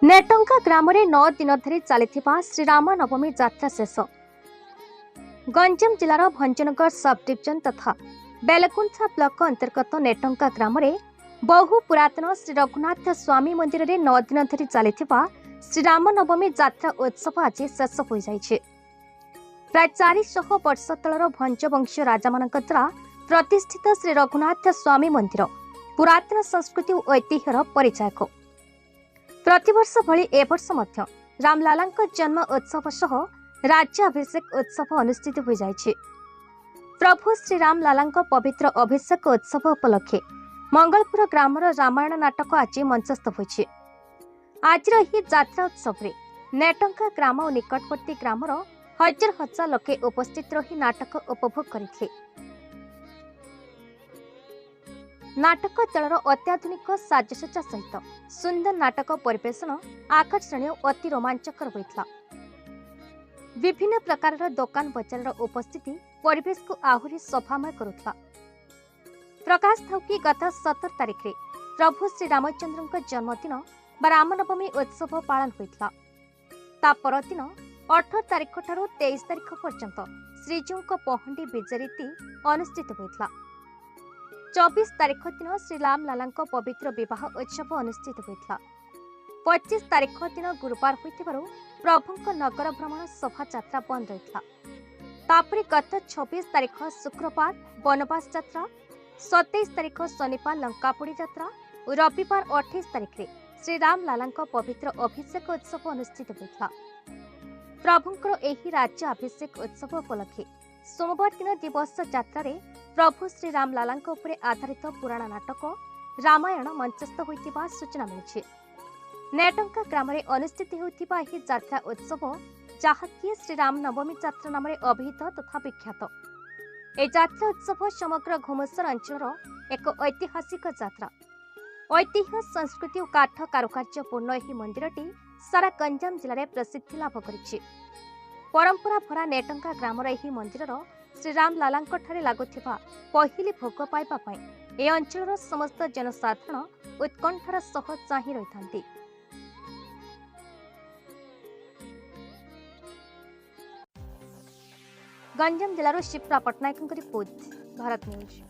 नेटंका ग्राम 9 दिन धरी चलिथिबा श्रीराम नवमी यात्रा शेष। गंजाम जिलार भंजनगर सब डिविजन तथा बेलकुंठा ब्लॉक अंतर्गत नेटंका ग्राम बहु पुरातन श्री रघुनाथ स्वामी मंदिर में 9 दिन धरी चलिथिबा श्रीराम नवमी यात्रा उत्सव आज शेष हो जाइछे। प्राय 400 वर्ष तलर भंजवंशीय राजा मानक द्वारा प्रतिष्ठित श्री रघुनाथ स्वामी मंदिर पुरातन संस्कृति और ऐतिह्यर परिचायक। प्रतिवर्ष भली ए वर्ष मध्य रामलालांक जन्म उत्सव सह राज्याभिषेक उत्सव अनुष्ठित हो जाइछे। प्रभु श्री रामलालांक पवित्र अभिषेक उत्सव उपलक्षे मंगलपुर ग्रामर रामायण नाटक आज मंचस्थ होइछे। आज ही यात्रा उत्सव रे नेटंका ग्राम और निकटवर्ती ग्रामर हजार हजार लोके उपस्थित रही नाटक उपभोग करथिले। नाटक दलर अत्याधुनिक साजसज्जा सहित सुंदर नाटक परिवेशन आकर्षणीय अति रोमांचकर होइतला। विभिन्न प्रकार दुकान बजार उपस्थिति परिवेश को आहुरी शोभामय करुथला। प्रकाश थाउ कि गत 17 तारिख रे प्रभु श्री रामचंद्र जन्मदिन बा रामनवमी उत्सव पालन होइतला। ता परदिन 18 तारिख ठारू 23 तारिख पर्यंत श्रीजीव पहंडी विजय रीति अनुष्ठित होइतला। 24 तारिख दिन श्री रामलालांक पवित्र विवाह उत्सव अनुष्ठित होइतला। 25 तारिख दिन गुरुवार होइतिबारु प्रभुंक नगर भ्रमण शोभा यात्रा बंद रहितला। तापरे गत 26 तारिख शुक्रवार वनवास यात्रा, 27 तारिख शनिवार लंकापोड़ी यात्रा और रविवार 28 तारिख रे श्री रामलालांक पवित्र अभिषेक उत्सव अनुष्ठित होइतला। प्रभुंकर एही राज्य अभिषेक उत्सव उपलक्षे सोमवार दिन दिवस यात्रा रे प्रभु श्री रामलालांक उपरे आधारित पुराण नाटक रामायण मंचस्थ होइतिबा सूचना मिलिछि। नेटंका ग्राम रे अनुष्ठित होइतिबा एही यात्रा उत्सव जहाँकि श्री राम नवमी यात्रा नाम अभिहित तथा विख्यात। ए यात्रा उत्सव समग्र घुमसर अंचल एक ऐतिहासिक यात्रा। ऐतिह्य संस्कृति और काठ कारुकार्य पूर्ण एही मंदिरटी सारा गंजाम जिले में प्रसिद्धि लाभ करिछि। परंपरा भरा नेटंका ग्राम एही मंदिर श्री रामलालांक ठारे लागुथिबा पहिली भोग पाइबा पई ए अंचलर समस्त जनसाधारण उत्कंठार सह चाहि रहिथांती। गंजाम जिलार शिप्रा पटनायक रिपोर्ट, भारत न्यूज।